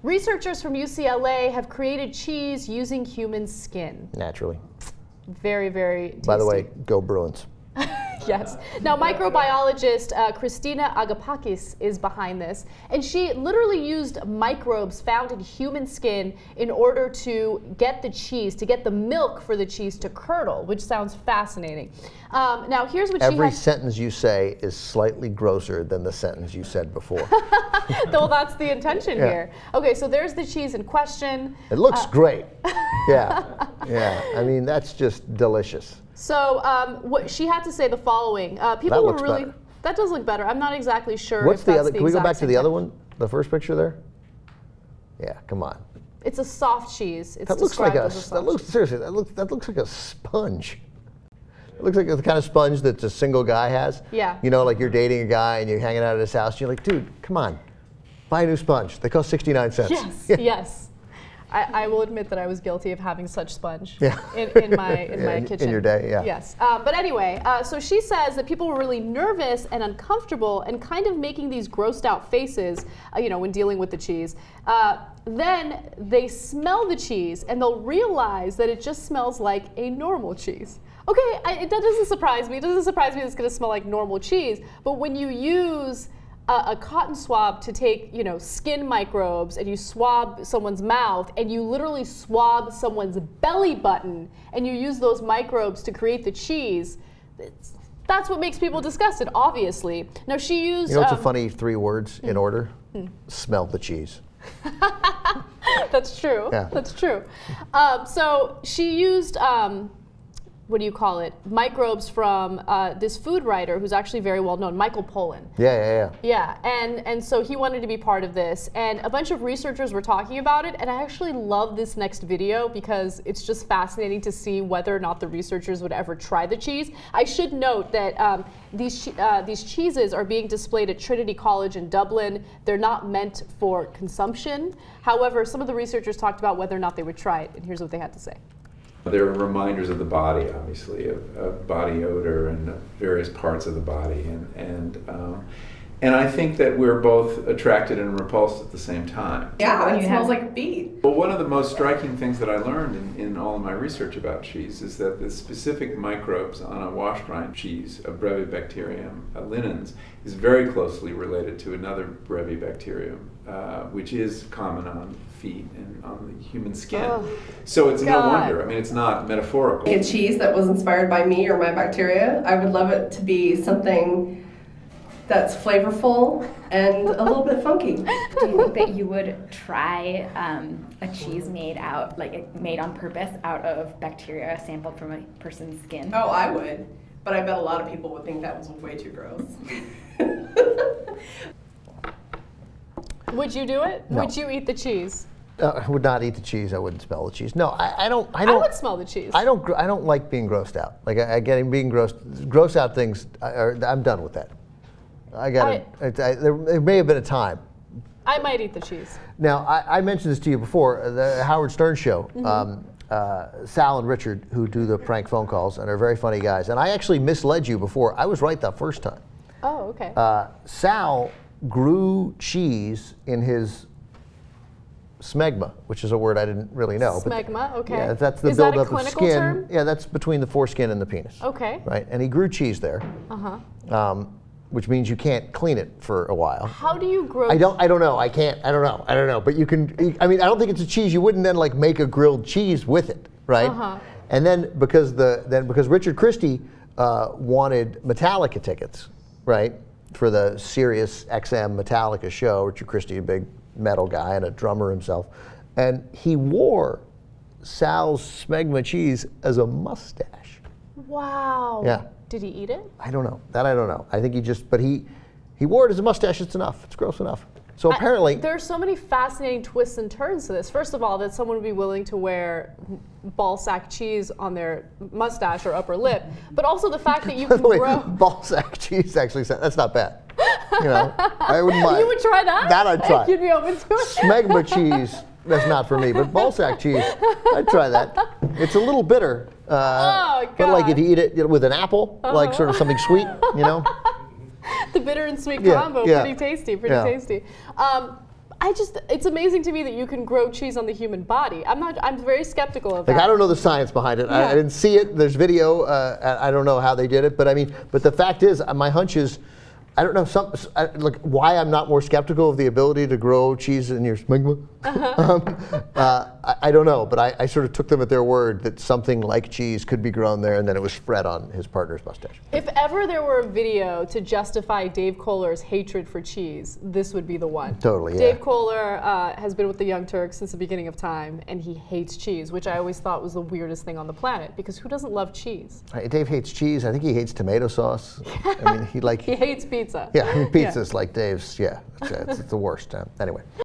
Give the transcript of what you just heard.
Researchers from UCLA have created cheese using human skin. Naturally. Very, very tasty. By the way, go Bruins. Yes. Now, microbiologist Christina Agapakis is behind this, and she literally used microbes found in human skin in order to get the cheese, to get the milk for the cheese to curdle, which sounds fascinating. Now, here's what Every sentence you say is slightly grosser than the sentence you said before. Well, that's the intention here. Okay, so there's the cheese in question. It looks great. Yeah, yeah. I mean, that's just delicious. So what she had to say the following. People were really. Better. That does look better. I'm not exactly sure. What's if the that's other? the Can we go exact back to same the other type. one? The first picture there. Yeah, come on. It's a soft cheese. It's That looks like described as a soft that looks cheese. seriously. That looks like a sponge. It looks like the kind of sponge that a single guy has. Yeah. You know, like you're dating a guy and you're hanging out at his house. And you're like, dude, come on, buy a new sponge. They cost 69 cents. Yes. Yeah. Yes. I will admit that I was guilty of having such sponge Yeah. in my kitchen. In your day, yeah. Yes. But anyway, so she says that people were really nervous and uncomfortable and kind of making these grossed out faces, when dealing with the cheese. Then they smell the cheese and they'll realize that it just smells like a normal cheese. Okay, that doesn't surprise me. It doesn't surprise me that it's going to smell like normal cheese. But when you use a cotton swab to take, skin microbes, and you swab someone's mouth, and you literally swab someone's belly button, and you use those microbes to create the cheese, that's what makes people disgusted, obviously. Now, she used... You know what's a funny 3 words in order? Smell the cheese. That's true. Yeah. That's true. So she used... microbes from this food writer who's actually very well known, Michael Pollan. Yeah. Yeah, and so he wanted to be part of this, and a bunch of researchers were talking about it, and I actually love this next video because it's just fascinating to see whether or not the researchers would ever try the cheese. I should note that these cheeses are being displayed at Trinity College in Dublin. They're not meant for consumption. However, some of the researchers talked about whether or not they would try it, and here's what they had to say. They're reminders of the body, obviously, of body odor and various parts of the body, and I think that we're both attracted and repulsed at the same time. Yeah, it smells like feet. Well, one of the most striking things that I learned in all of my research about cheese is that the specific microbes on a wash rind cheese, a Brevibacterium linens, is very closely related to another Brevibacterium, which is common on feet and on the human skin. Oh, so it's no God. wonder. I mean, it's not metaphorical. A cheese that was inspired by me or my bacteria, I would love it to be something that's flavorful and a little bit funky. Do you think that you would try a cheese made on purpose out of bacteria sampled from a person's skin? Oh, I would. But I bet a lot of people would think that was way too gross. Would you do it? No. Would you eat the cheese? I would not eat the cheese. I wouldn't smell the cheese. No, I don't. I would smell the cheese. I don't like being grossed out. Like being gross out things. I'm done with that. There may have been a time. I might eat the cheese. Now, I mentioned this to you before, the Howard Stern show. Sal and Richard, who do the prank phone calls and are very funny guys. And I actually misled you before. I was right the first time. Oh, okay. Sal grew cheese in his smegma, which is a word I didn't really know. Smegma, okay. Yeah, that's the Is that a buildup of clinical skin. term? Yeah, that's between the foreskin and the penis. Okay. Right, and he grew cheese there. Which means you can't clean it for a while. How do you grow? I don't know. I don't know. But you can. I mean, I don't think it's a cheese. You wouldn't then make a grilled cheese with it, right? And then because Richard Christie wanted Metallica tickets, right, for the Sirius XM Metallica show. Richard Christie, a big metal guy and a drummer himself, and he wore Sal's smegma cheese as a mustache. Wow. Yeah. Did he eat it? I don't know. That I don't know. I think he wore it as a mustache. It's enough. It's gross enough. So apparently, there are so many fascinating twists and turns to this. First of all, that someone would be willing to wear ball sack cheese on their mustache or upper lip, but also the fact that you can grow ball sack cheese actually that's not bad. I wouldn't mind. You would try that? That I'd try. You'd be open to it. Smegma cheese, that's not for me, but ball sack cheese, I'd try that. It's a little bitter. Oh, God. But if you eat it with an apple, like sort of something sweet, The bitter and sweet Yeah, combo, yeah. pretty tasty. it's amazing to me that you can grow cheese on the human body. I'm very skeptical of Like, that. I don't know the science behind it. Yeah. I didn't see it. There's video. I don't know how they did it, but but the fact is, my hunch is, I don't know like why I'm not more skeptical of the ability to grow cheese in your smegma. I don't know, but I sort of took them at their word that something like cheese could be grown there, and then it was spread on his partner's mustache. If ever there were a video to justify Dave Kohler's hatred for cheese, this would be the one. Totally, yeah. Dave Kohler has been with the Young Turks since the beginning of time, and he hates cheese, which I always thought was the weirdest thing on the planet, because who doesn't love cheese? Dave hates cheese. I think he hates tomato sauce. He hates pizza. Yeah, pizza's like Dave's. Yeah, it's the worst. Anyway.